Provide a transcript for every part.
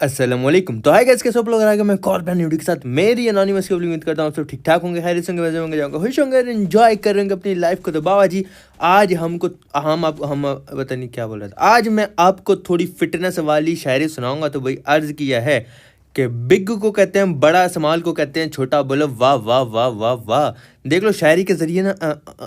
अस्सलामुअलैकुम। तो hi guys, कैसे आप लोग आ गए मैं एक और ब्रांड वीडियो के साथ मेरी एनोनिमस की उम्मीद करता हूँ आप सब ठीक ठाक होंगे, खैरियत होंगे, मजे होंगे, जाओगे खुश होंगे, एंजॉय करेंगे अपनी लाइफ को। तो बाबा जी आज हम पता नहीं क्या बोल रहा था। आज मैं आपको थोड़ी फिटनेस वाली शायरी सुनाऊंगा। तो भाई अर्ज किया है कि बिग को कहते हैं बड़ा, स्मॉल को कहते हैं छोटा। बोलो वाह वाह वाह वाह वाह। देख लो शायरी के जरिए ना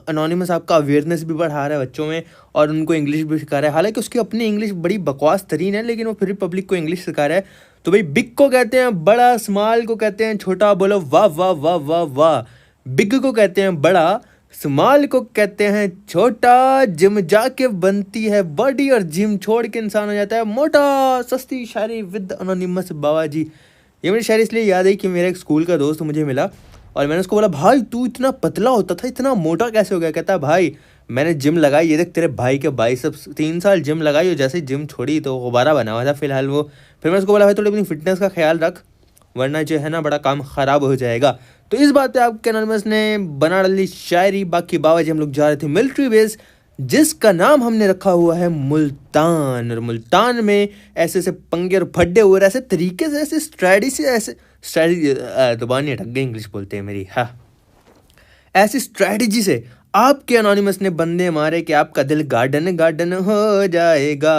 अनोनिमस आपका अवेयरनेस भी बढ़ा रहा है बच्चों में, और उनको इंग्लिश भी सिखा रहा है। हालांकि उसकी अपनी इंग्लिश बड़ी बकवास तरीन है, लेकिन वो फिर भी पब्लिक को इंग्लिश सिखा रहा है। तो भाई बिग को कहते हैं बड़ा, स्मॉल को कहते हैं छोटा। बोलो वाह वाह वाह वाह वाह। बिग को कहते हैं बड़ा, स्मॉल को कहते हैं छोटा। जिम जाके बनती है बॉडी और जिम छोड़ के इंसान हो जाता है मोटा। सस्ती शायरी विद अनोनिमस बाबा जी। ये मेरी शायरी इसलिए याद है कि मेरा एक स्कूल का दोस्त मुझे मिला और मैंने उसको बोला, भाई तू इतना पतला होता था, इतना मोटा कैसे हो गया? कहता भाई मैंने जिम लगाई, ये देख तेरे भाई के बाइसेप्स। 3 साल जिम लगाई और जैसे जिम छोड़ी तो गुब्बारा बना हुआ था फिलहाल वो। फिर मैं उसको बोला, भाई थोड़ी अपनी फिटनेस का ख्याल रख, वरना जो है ना बड़ा काम ख़राब हो जाएगा। तो इस बात पे आपके एनोनिमस ने बना डाली शायरी। बाकी बाबा जी हम लोग जा रहे थे मिलिट्री बेस, जिसका नाम हमने रखा हुआ है मुल्तान। और मुल्तान में ऐसे ऐसे पंगे और फड्डे हुए, ऐसे तरीके से, ऐसे स्ट्रेटजी दुबानी अटक गई, इंग्लिश बोलते हैं मेरी, हाँ। ऐसी स्ट्रेटजी से आपके अनोनिमस ने बंदे मारे कि आपका दिल गार्डन गार्डन हो जाएगा।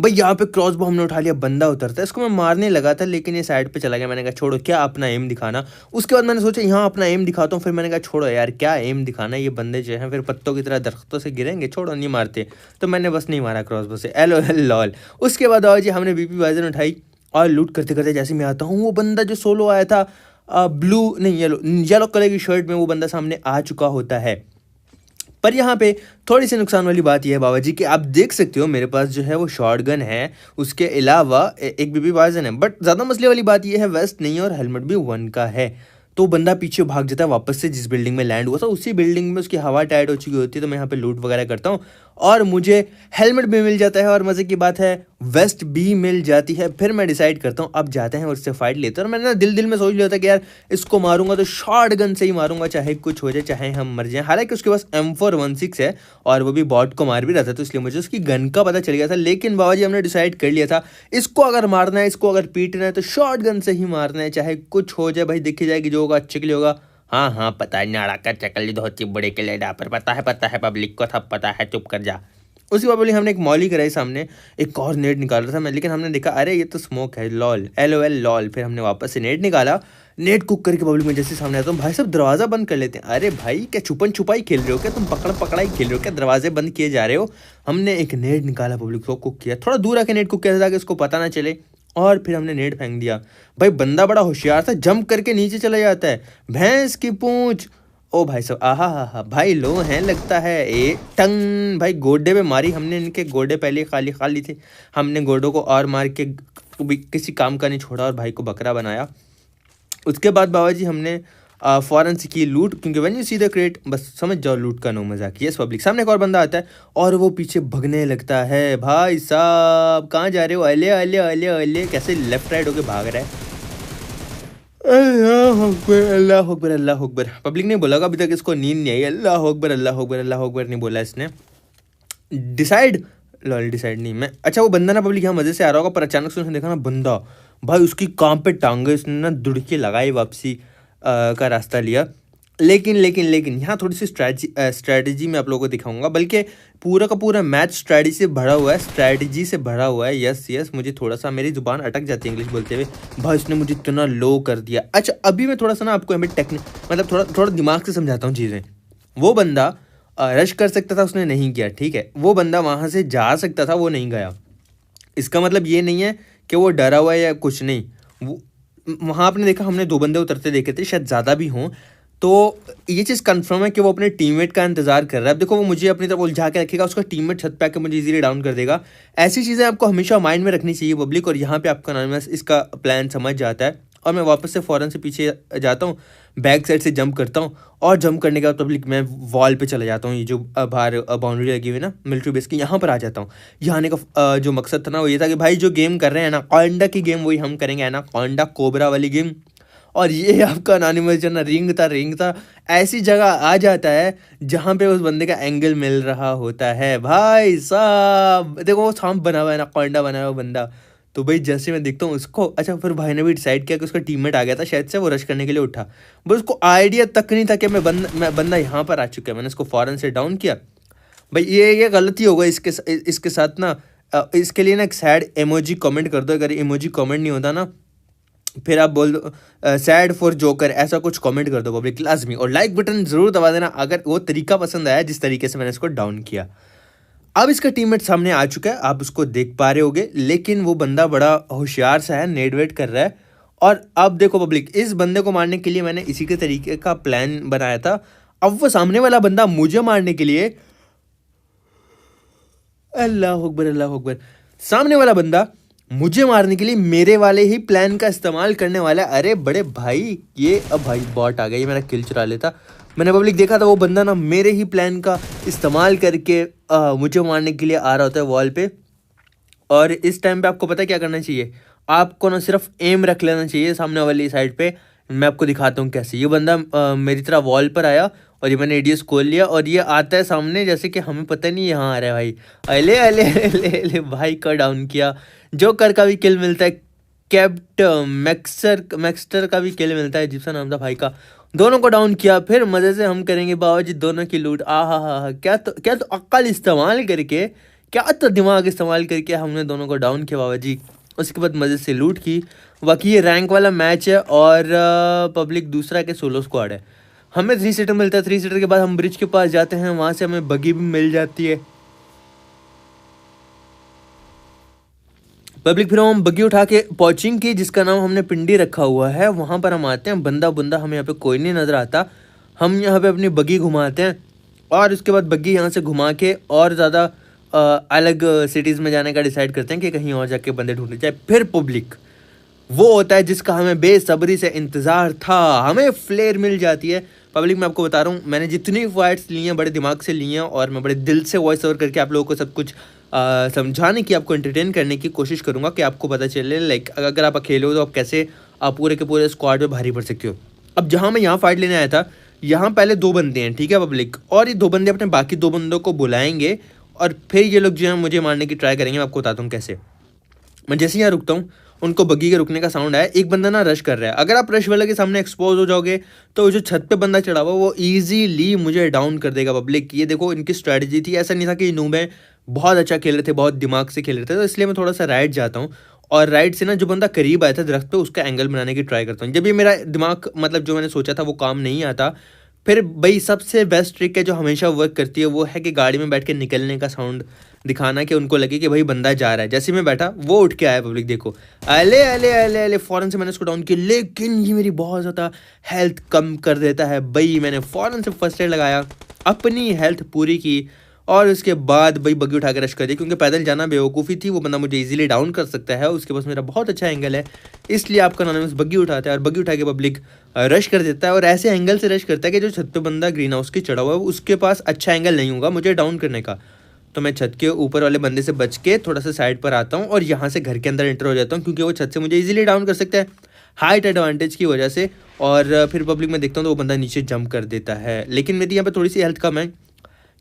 भाई यहाँ पे क्रॉसबो हमने उठा लिया, बंदा उतरता है, इसको मैं मारने लगा था लेकिन ये साइड पे चला गया। मैंने कहा छोड़ो, क्या अपना एम दिखाना। उसके बाद मैंने सोचा यहाँ अपना एम दिखाता हूँ। फिर मैंने कहा छोड़ो यार, क्या एम दिखाना, ये बंदे जो हैं फिर पत्तों की तरह दरख्तों से गिरेंगे, छोड़ो नहीं मारते। तो मैंने बस नहीं मारा क्रॉसबो से, एल लॉल। उसके बाद आओ जी हमने बीपी वाइजन उठाई और लूट करते करते जैसे मैं आता हूँ, वो बंदा जो सोलो आया था ब्लू नहीं येलो कलर की शर्ट में, वो बंदा सामने आ चुका होता है। पर यहाँ पे थोड़ी सी नुकसान वाली बात यह है बाबा जी कि आप देख सकते हो मेरे पास जो है वो शॉटगन है, उसके अलावा एक बीबी वाजन है। बट ज़्यादा मसले वाली बात यह है वेस्ट नहीं है और हेलमेट भी 1 का है। तो बंदा पीछे भाग जाता है वापस से, जिस बिल्डिंग में लैंड हुआ था उसी बिल्डिंग में उसकी हवा टाइट हो चुकी होती है। तो मैं यहाँ पे लूट वगैरह करता हूँ और मुझे हेलमेट भी मिल जाता है, और मज़े की बात है वेस्ट भी मिल जाती है। फिर मैं डिसाइड करता हूँ अब जाते हैं और उससे फाइट लेते हैं। और मैंने ना दिल में सोच लिया था कि यार इसको मारूंगा तो शॉर्ट गन से ही मारूंगा, चाहे कुछ हो जाए चाहे हम मर जाएं। हालांकि उसके पास M416 है और वो भी बॉट को मार भी रहा था, तो इसलिए मुझे उसकी गन का पता चल गया था। लेकिन बाबा जी हमने डिसाइड कर लिया था, इसको अगर मारना है, इसको अगर पीटना है तो शॉर्ट गन से ही मारना है, चाहे कुछ हो जाए। भाई देखी जाएगी, जो होगा अच्छे के लिए होगा। हाँ हाँ पता है, नाड़ा का चकली धोती बड़े के लिए डापर, पता है पब्लिक को सब पता है, चुप कर जा। उसी बात बोली हमने एक मॉली कराई सामने, एक और नेट निकाल रहा था मैं, लेकिन हमने देखा अरे ये तो स्मोक है, लॉल LOL लॉल। फिर हमने वापस से नेट निकाला, नेट कुक करके पब्लिक में जैसे सामने आता हूँ, भाई सब दरवाज़ा बंद कर लेते हैं। अरे भाई क्या छुपन छुपाई खेल रहे हो, क्या तुम पकड़ पकड़ाई खेल रहे हो, क्या दरवाजे बंद किए जा रहे हो? हमने एक नेट निकाला, पब्लिक को कुक किया, थोड़ा दूर आके नेट कुक किया ताकि उसको पता ना चले, और फिर हमने नेट फेंक दिया। भाई बंदा बड़ा होशियार था, जंप करके नीचे चला जाता है, भैंस की पूंछ। ओ भाई साहब, आहा हा हा, भाई लो हैं लगता है। ए टंग, भाई गोडे पे मारी हमने, इनके गोडे पहले खाली खाली थे, हमने गोडों को और मार के किसी काम का नहीं छोड़ा और भाई को बकरा बनाया। उसके बाद बाबा जी हमने फ़ौरन से की लूट, क्योंकि when you see the crate, बस समझ जाओ लूट का नो मजाक। यस पब्लिक, सामने एक और बंदा आता है और वो पीछे भगने लगता है। भाई साहब कहाँ जा रहे हो? अले अले अले अले, कैसे लेफ्ट राइट होके भाग रहा है। अल्लाह अकबर अल्लाह अकबर अल्लाह अकबर। पब्लिक ने बोला अभी तक इसको नींद नहीं आई। अल्लाह अकबर अल्लाह अकबर अल्लाह अकबर नहीं बोला इसने। डिसाइड नहीं मैं, अच्छा वो बंदा ना पब्लिक यहाँ मज़े से आ रहा होगा, पर अचानक से उसने देखा ना बंदा, भाई उसकी काम पे टांगे इसने ना दुड़की लगाई, वापसी का रास्ता लिया। लेकिन यहाँ थोड़ी सी स्ट्रैटेजी मैं आप लोगों को दिखाऊंगा, बल्कि पूरा का पूरा मैच स्ट्रैटेजी से भरा हुआ है, स्ट्रैटेजी से भरा हुआ है। यस मुझे थोड़ा सा, मेरी जुबान अटक जाती है इंग्लिश बोलते हुए। भाई उसने मुझे इतना लो कर दिया। अच्छा अभी मैं थोड़ा सा ना आपको मतलब थोड़ा दिमाग से समझाता हूँ चीज़ें। वो बंदा रश कर सकता था, उसने नहीं किया, ठीक है। वो बंदा वहाँ से जा सकता था, वो नहीं गया। इसका मतलब ये नहीं है कि वो डरा हुआ है या कुछ नहीं। वो वहाँ आपने देखा, हमने 2 बंदे उतरते देखे थे, शायद ज़्यादा भी हों। तो ये चीज़ कंफर्म है कि वो अपने टीममेट का इंतजार कर रहा है। अब देखो वो मुझे अपनी तरफ उलझा के रखेगा, उसका टीममेट छत पे आके मुझे इजीली डाउन कर देगा। ऐसी चीज़ें आपको हमेशा माइंड में रखनी चाहिए पब्लिक, और यहाँ पे आपका एनोनिमस इसका प्लान समझ जाता है। और मैं वापस से फ़ौरन से पीछे जाता हूँ, बैक साइड से जंप करता हूँ, और जंप करने के बाद पब्लिक मैं वॉल पे चला जाता हूँ। ये जो बाहर बाउंड्री लगी हुई है ना मिलिट्री बेस की, यहाँ पर आ जाता हूँ। यहाँ आने का जो मकसद था ना वो ये था कि भाई जो गेम कर रहे हैं ना कॉन्डा की गेम, वही हम करेंगे, है ना कॉन्डा कोबरा वाली गेम। और ये आपका एनोनिमस जो ना रिंग था ऐसी जगह आ जाता है जहाँ पे उस बंदे का एंगल मिल रहा होता है। भाई साहब देखो वो सांप बना हुआ है ना, कॉन्डा बना हुआ बंदा, तो भाई जैसे मैं देखता हूँ उसको, अच्छा फिर भाई ने भी डिसाइड किया कि उसका टीममेट आ गया था शायद से, वो रश करने के लिए उठा। बस उसको आइडिया तक नहीं था कि मैं बंदा यहाँ पर आ चुका है। मैंने उसको फौरन से डाउन किया। भाई ये गलती हो गई इसके साथ ना। इसके लिए ना एक सैड इमोजी कमेंट कर दो। अगर इमोजी कमेंट नहीं होता ना, फिर आप बोल दो सैड फॉर जोकर, ऐसा कुछ कमेंट कर दो पब्लिक लाजमी। और लाइक बटन जरूर दबा देना अगर वो तरीका पसंद आया जिस तरीके से मैंने इसको डाउन किया। अब इसका टीममेट सामने आ चुका है, आप उसको देख पा रहे होगे, लेकिन वो बंदा बड़ा होशियार सा है, नेड वेट कर रहा है। और अब देखो पब्लिक, इस बंदे को मारने के लिए मैंने इसी के तरीके का प्लान बनाया था। अब वो सामने वाला बंदा मुझे मारने के लिए, अल्लाह अकबर अल्लाह अकबर, सामने वाला बंदा मुझे मारने के लिए मेरे वाले ही प्लान का इस्तेमाल करने वाला है। अरे बड़े भाई, ये अब भाई बॉट आ गया, ये मेरा किल चुरा लेता। मैंने पब्लिक देखा था वो बंदा ना मेरे ही प्लान का इस्तेमाल करके मुझे मारने के लिए आ रहा होता है वॉल पे। और इस टाइम पे आपको पता है क्या करना चाहिए, आपको ना सिर्फ एम रख लेना चाहिए सामने वाली साइड पे। मैं आपको दिखाता हूँ कैसे। ये बंदा मेरी तरह वॉल पर आया और ये मैंने एडीएस खोल लिया और ये आता है सामने, जैसे कि हमें पता नहीं यहाँ आ रहा है भाई। अले अले अले अले भाई का डाउन किया। जोकर का भी किल मिलता है, कैप्ट मैक्सटर का भी किल मिलता है, जिसका नाम था भाई का। दोनों को डाउन किया। फिर मज़े से हम करेंगे बाबा जी दोनों की लूट। हा क्या तो अक्ल इस्तेमाल करके, क्या तो दिमाग इस्तेमाल करके हमने दोनों को डाउन किया बाबा जी। उसके बाद मज़े से लूट की। बाकी ये रैंक वाला मैच है और पब्लिक दूसरा के सोलो स्क्वाड है। हमें 3 सीटर मिलता है। 3 सीटर के बाद हम ब्रिज के पास जाते हैं, वहाँ से हमें बगी भी मिल जाती है पब्लिक। फिर हम बगी उठा के पहुँचिंग की, जिसका नाम हमने पिंडी रखा हुआ है, वहाँ पर हम आते हैं। बंदा हमें यहाँ पे कोई नहीं नज़र आता। हम यहाँ पे अपनी बगी घुमाते हैं और उसके बाद बगी यहाँ से घुमा के और ज़्यादा अलग सिटीज़ में जाने का डिसाइड करते हैं कि कहीं और जाके बंदे ढूंढने जाए। फिर पब्लिक वो होता है जिसका हमें बेसब्री से इंतज़ार था, हमें फ्लेयर मिल जाती है। पब्लिक मैं आपको बता रहा हूँ, मैंने जितनी फाइट्स ली हैं बड़े दिमाग से ली हैं और मैं बड़े दिल से वॉइस ओवर करके आप लोगों को सब कुछ समझाने की, आपको एंटरटेन करने की कोशिश करूँगा कि आपको पता चले लाइक अगर आप अकेले हो तो आप कैसे आप पूरे के पूरे स्क्वाड में भारी पड़ सकते हो। अब जहाँ मैं यहाँ फाइट लेने आया था, यहाँ पहले 2 बंदे हैं, ठीक है पब्लिक, और ये 2 बंदे अपने बाकी 2 बंदों को बुलाएंगे और फिर ये लोग जो है मुझे मारने की ट्राई करेंगे। मैं आपको बताता हूँ कैसे। मैं जैसे यहाँ रुकता हूँ, उनको बग्गी के रुकने का साउंड आया, एक बंदा ना रश कर रहा है। अगर आप रश वाले के सामने एक्सपोज हो जाओगे तो जो छत पे बंदा चढ़ा हुआ वो इजीली मुझे डाउन कर देगा पब्लिक। ये देखो इनकी स्ट्रैटेजी थी, ऐसा नहीं था कि नूब है, बहुत अच्छा खेल रहे थे, बहुत दिमाग से खेल रहे थे। तो इसलिए मैं थोड़ा सा राइट जाता हूँ और राइट से ना जो बंदा करीब आया था दरख्त पे उसका एंगल बनाने की ट्राई करता हूँ। जब ये मेरा दिमाग मतलब जो मैंने सोचा था वो काम नहीं आता, फिर भाई सबसे बेस्ट ट्रिक है जो हमेशा वर्क करती है वो है कि गाड़ी में बैठ के निकलने का साउंड दिखाना, कि उनको लगे कि भाई बंदा जा रहा है। जैसे मैं बैठा वो उठ के आया पब्लिक, देखो अले अले अले अले, फ़ौरन से मैंने उसको डाउन किया, लेकिन ये मेरी बहुत ज़्यादा हेल्थ कम कर देता है भाई। मैंने फ़ौरन से फर्स्ट एड लगाया, अपनी हेल्थ पूरी की और उसके बाद भाई बग्गी उठा के रश कर दी, क्योंकि पैदल जाना बेवकूफ़ी थी। वो बंदा मुझे इजीली डाउन कर सकता है, उसके पास मेरा बहुत अच्छा एंगल है, इसलिए आपका नाम बग्गी उठाता है और बग्गी उठा के पब्लिक रश कर देता है। और ऐसे एंगल से रश करता है कि जो छत पे बंदा ग्रीन हाउस की चढ़ा हुआ है उसके पास अच्छा एंगल नहीं होगा मुझे डाउन करने का। तो मैं छत के ऊपर वाले बंदे से बच के थोड़ा सा साइड पर आता हूँ और यहाँ से घर के अंदर एंटर हो जाता हूँ, क्योंकि वो छत से मुझे इजीली डाउन कर सकता है हाइट एडवांटेज की वजह से। और फिर पब्लिक में देखता हूँ तो वो बंदा नीचे जंप कर देता है, लेकिन मेरी यहाँ पे थोड़ी सी हेल्थ कम है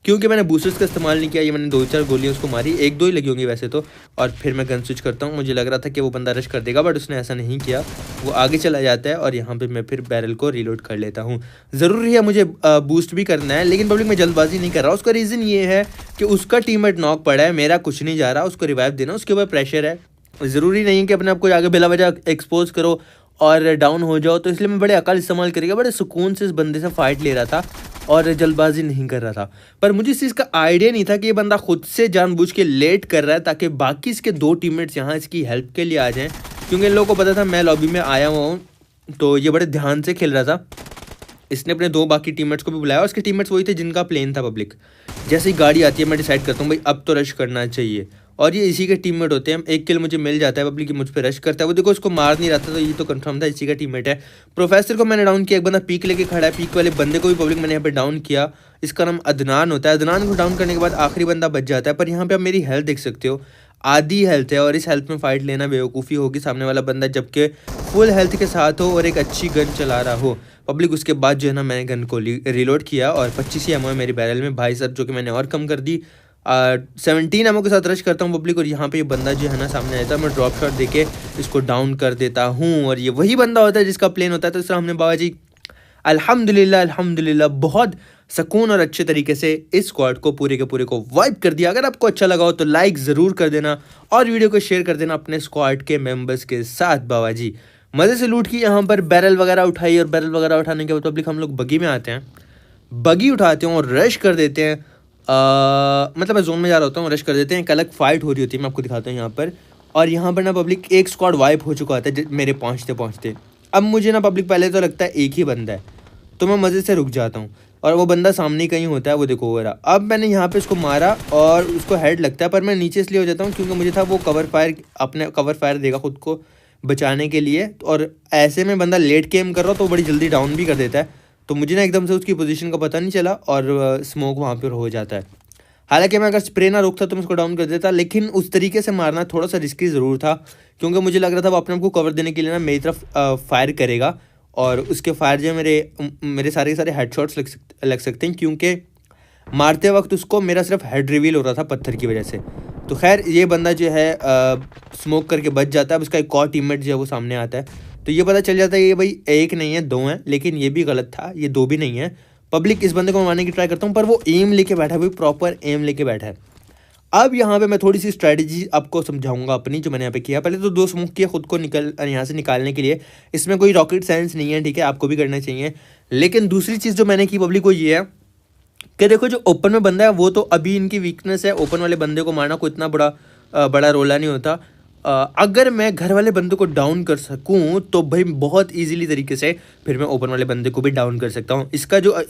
क्योंकि मैंने बूस्टर्स का इस्तेमाल नहीं किया। ये मैंने 2-4 गोलियाँ उसको मारी, 1-2 ही लगी होंगी वैसे तो। और फिर मैं गन स्विच करता हूँ, मुझे लग रहा था कि वो बंदा रश कर देगा बट उसने ऐसा नहीं किया, वो आगे चला जाता है और यहाँ पे मैं फिर बैरल को रीलोड कर लेता हूँ। ज़रूरी है मुझे बूस्ट भी करना है, लेकिन पब्लिक में जल्दबाजी नहीं कर रहा। उसका रीज़न ये है कि उसका टीममेट नॉक पड़ा है, मेरा कुछ नहीं जा रहा, उसको रिवाइव देना, उसके ऊपर प्रेशर है। ज़रूरी नहीं है कि अपने आप को आगे बिला वजह एक्सपोज करो और डाउन हो जाओ। तो इसलिए मैं बड़े अकल इस्तेमाल करेगा, बड़े सुकून से इस बंदे से फाइट ले रहा था और जल्दबाजी नहीं कर रहा था। पर मुझे इस चीज़ का आइडिया नहीं था कि ये बंदा खुद से जानबूझ के लेट कर रहा है ताकि बाकी इसके 2 टीममेट्स यहाँ इसकी हेल्प के लिए आ जाएं, क्योंकि इन लोगों को पता था मैं लॉबी में आया हुआ हूँ। तो ये बड़े ध्यान से खेल रहा था। इसने अपने 2 बाकी टीममेट्स को भी बुलाया और उसके टीममेट्स वही थे जिनका प्लेन था पब्लिक। जैसे ही गाड़ी आती है मैं डिसाइड करता हूँ भाई अब तो रश करना चाहिए, और ये इसी के टीममेट होते हैं। 1 किल मुझे मिल जाता है, पब्लिक की मुझ पे रश करता है। वो देखो उसको मार नहीं रहा था, तो ये तो कंफर्म था इसी का टीममेट है। प्रोफेसर को मैंने डाउन किया, एक बंदा पीक लेके खड़ा है, पीक वाले बंदे को भी पब्लिक मैंने यहाँ पे डाउन किया। इसका नाम अदनान होता है। अदनान को डाउन करने के बाद आखिरी बंदा बच जाता है। पर यहाँ पे आप मेरी हेल्थ देख सकते हो, आधी हेल्थ है और इस हेल्थ में फाइट लेना बेवकूफ़ी होगी। सामने वाला बंदा जबकि फुल हेल्थ के साथ हो और एक अच्छी गन चला रहा हो पब्लिक। उसके बाद जो है ना मैंने गन को रीलोड किया और 25 ही एमओ है मेरी बैरल में भाई साहब, जो कि मैंने और कम कर दी। 17 एमओ के साथ रश करता हूँ पब्लिक, और यहाँ पे ये बंदा जो है ना सामने आता है, मैं ड्रॉप शॉट देके इसको डाउन कर देता हूँ, और ये वही बंदा होता है जिसका प्लेन होता है। तो इस तरह हमने बाबा जी अल्हम्दुलिल्लाह अल्हम्दुलिल्लाह बहुत सुकून और अच्छे तरीके से इस स्क्वाड को पूरे के पूरे को वाइप कर दिया। अगर आपको अच्छा लगा हो तो लाइक ज़रूर कर देना और वीडियो को शेयर कर देना अपने स्क्वाड के मेंबर्स के साथ। बाबा जी मज़े से लूट की, यहाँ पर बैरल वगैरह उठाई, और बैरल वगैरह उठाने के बाद पब्लिक हम लोग बगी में आते हैं, बगी उठाते हैं और रश कर देते हैं। मतलब मैं जोन में जा रहा होता हूँ, रश कर देते हैं, एक अलग फाइट हो रही होती है, मैं आपको दिखाता हूँ यहाँ पर। और यहाँ पर ना पब्लिक एक स्क्वाड वाइप हो चुका होता है मेरे पहुँचते पहुँचते। अब मुझे ना पब्लिक पहले तो लगता है एक ही बंदा है, तो मैं मज़े से रुक जाता हूँ, और वो बंदा सामने कहीं होता है, वो देखो वो रहा। अब मैंने यहाँ पे उसको मारा और उसको हेड लगता है, पर मैं नीचे इसलिए हो जाता हूँ क्योंकि मुझे था वो अपने कवर फायर देगा खुद को बचाने के लिए, और ऐसे में बंदा लेट गेम कर रहा हो तो बड़ी जल्दी डाउन भी कर देता है। तो मुझे ना एकदम से उसकी पोजीशन का पता नहीं चला और स्मोक वहाँ पर हो जाता है। हालांकि मैं अगर स्प्रे ना रोकता तो मैं उसको डाउन कर देता, लेकिन उस तरीके से मारना थोड़ा सा रिस्की ज़रूर था, क्योंकि मुझे लग रहा था वो अपने आप को कवर देने के लिए ना मेरी तरफ फायर करेगा, और उसके फायर जो मेरे सारे हेडशॉट्स लग सकते हैं, क्योंकि मारते वक्त उसको मेरा सिर्फ हेड रिवील हो रहा था पत्थर की वजह से। तो खैर ये बंदा जो है स्मोक करके बच जाता है। अब उसका एक और टीममेट जो है वो सामने आता है, तो ये पता चल जाता है ये भाई एक नहीं है दो हैं, लेकिन ये भी गलत था, ये दो भी नहीं है। पब्लिक इस बंदे को मारने की ट्राई करता हूँ, पर वो एम लेके बैठा है, भाई प्रॉपर एम लेके बैठा है। अब यहाँ पे मैं थोड़ी सी स्ट्रैटेजी आपको समझाऊंगा अपनी, जो मैंने यहाँ पे किया। पहले तो 2 स्मोक किया खुद को यहाँ से निकालने के लिए, इसमें कोई रॉकेट साइंस नहीं है, ठीक है, आपको भी करना चाहिए। लेकिन दूसरी चीज़ जो मैंने की पब्लिक को ये है कि देखो जो ओपन में बंदा है वो तो अभी इनकी वीकनेस है, ओपन वाले बंदे को मारना कोई इतना बड़ा रोला नहीं होता। अगर मैं घर वाले बंदे को डाउन कर सकूं तो भाई बहुत इजीली तरीके से फिर मैं ओपन वाले बंदे को भी डाउन कर सकता हूं।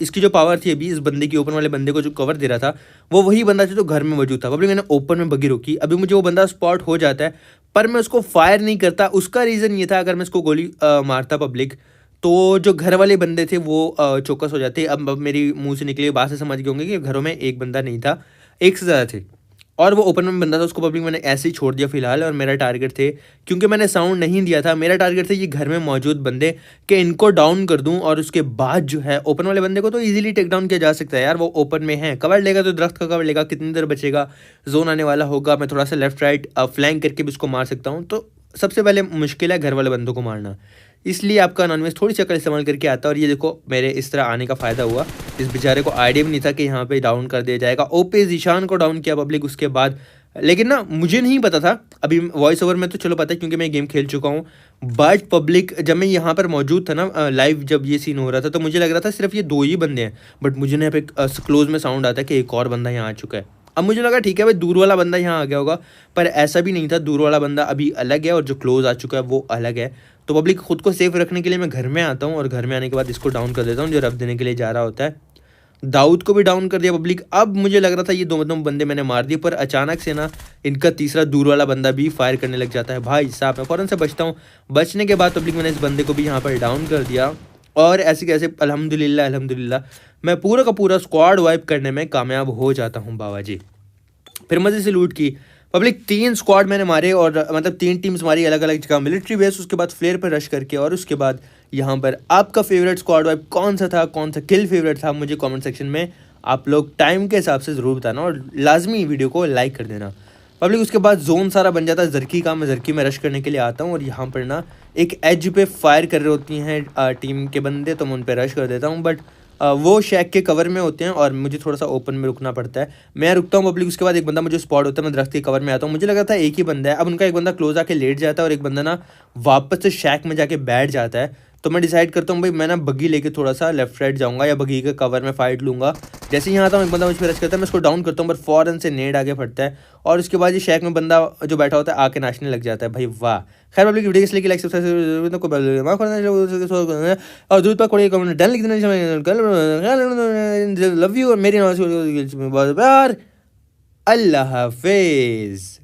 इसकी जो पावर थी अभी इस बंदे की, ओपन वाले बंदे को जो कवर दे रहा था वो वही बंदा था जो घर में मौजूद था। पब्लिक मैंने ओपन में बगी रोकी, अभी मुझे वो बंदा स्पॉट हो जाता है, पर मैं उसको फायर नहीं करता। उसका रीज़न ये था, अगर मैं इसको गोली मारता पब्लिक तो जो घर वाले बंदे थे वो चौकस हो जाते। अब मेरी मुँह से निकली बात से समझ गए होंगे कि घरों में एक बंदा नहीं था, एक से ज़्यादा थे, और वो ओपन में बंदा था, उसको पब्लिक मैंने ऐसे ही छोड़ दिया फिलहाल। और मेरा टारगेट थे, क्योंकि मैंने साउंड नहीं दिया था, मेरा टारगेट थे ये घर में मौजूद बंदे कि इनको डाउन कर दूं, और उसके बाद जो है ओपन वाले बंदे को तो इजीली टेक डाउन किया जा सकता है यार, वो ओपन में है, कवर लेगा तो दरख्त का कवर लेगा, कितनी देर बचेगा, जोन आने वाला होगा, मैं थोड़ा सा लेफ्ट राइट फ्लैंक करके भी उसको मार सकता हूँ। तो सबसे पहले मुश्किल है घर वाले बंदों को मारना, इसलिए आपका एनॉनिमस थोड़ी सी अकल इस्तेमाल करके आता है। और ये देखो मेरे इस तरह आने का फ़ायदा हुआ, इस बेचारे को आइडिया भी नहीं था कि यहाँ पे डाउन कर दिया जाएगा। ओपे जीशान को डाउन किया पब्लिक उसके बाद, लेकिन ना मुझे नहीं पता था, अभी वॉइस ओवर में तो चलो पता है क्योंकि मैं गेम खेल चुका हूँ, बट पब्लिक जब मैं यहाँ पर मौजूद था ना लाइव जब ये सीन हो रहा था, तो मुझे लग रहा था सिर्फ ये 2 ही बंदे हैं, बट मुझे ना यहाँ पे क्लोज में साउंड आता है कि एक और बंदा यहाँ आ चुका है। अब मुझे लगा ठीक है भाई दूर वाला बंदा यहाँ आ गया होगा, पर ऐसा भी नहीं था, दूर वाला बंदा अभी अलग है और जो क्लोज आ चुका है वो अलग है। तो पब्लिक खुद को सेफ रखने के लिए मैं घर में आता हूँ, और घर में आने के बाद इसको डाउन कर देता हूँ जो रफ देने के लिए जा रहा होता है। दाऊद को भी डाउन कर दिया पब्लिक। अब मुझे लग रहा था ये 2 बंदे मैंने मार दिए, पर अचानक से ना इनका तीसरा दूर वाला बंदा भी फायर करने लग जाता है। भाई साहब मैं फ़ौरन से बचता हूँ, बचने के बाद पब्लिक मैंने इस बंदे को भी यहाँ पर डाउन कर दिया, और ऐसे कैसे अल्हम्दुलिल्लाह अल्हम्दुलिल्लाह मैं पूरा का पूरा स्क्वाड वाइप करने में कामयाब हो जाता हूँ बाबा जी। फिर मज़े से लूट की पब्लिक, 3 स्क्वाड मैंने मारे, और मतलब 3 टीम्स मारी अलग अलग जगह मिलिट्री बेस, उसके बाद फ्लेयर पर रश करके, और उसके बाद यहाँ पर आपका फेवरेट स्क्वाड वाइप कौन सा था, कौन सा किल फेवरेट था, मुझे कमेंट सेक्शन में आप लोग टाइम के हिसाब से ज़रूर बताना, और लाजमी वीडियो को लाइक कर देना पब्लिक। उसके बाद जोन सारा बन जाता है जर्की का, मैं जर्की में रश करने के लिए आता हूँ, और यहाँ पर ना एक एज पे फायर कर रहे होती हैं टीम के बंदे, तो मैं उन पर रश कर देता हूँ, बट वो शैक के कवर में होते हैं और मुझे थोड़ा सा ओपन में रुकना पड़ता है। मैं रुकता हूँ पब्लिक, उसके बाद एक बंदा मुझे स्पॉट होता है, मैं दरख्त के कवर में आता हूँ। मुझे लगा था एक ही बंदा है, अब उनका एक बंदा क्लोज आके लेट जाता है और एक बंदा ना वापस से शैक में जाके बैठ जाता है। तो मैं डिसाइड करता हूँ भाई मैं ना बग्गी लेके थोड़ा सा लेफ्ट राइट जाऊँगा या बग्गी के कवर में फाइट लूँगा। जैसे ही यहाँ आता हूँ एक बंदा मुझ पर रश करता है, मैं उसको डाउन करता हूँ, पर फ़ौरन से नेड आगे फटता है, और उसके बाद ये शैक में बंदा जो बैठा होता है आके नाचने लग जाता है। भाई वाह। खैर पब्लिक वीडियो इसलिए लाइक सब्सक्राइब और दूध पर कोई कमेंट डन लिख देना। लव यू, और मेरी प्यार। अल्लाह हाफिज़।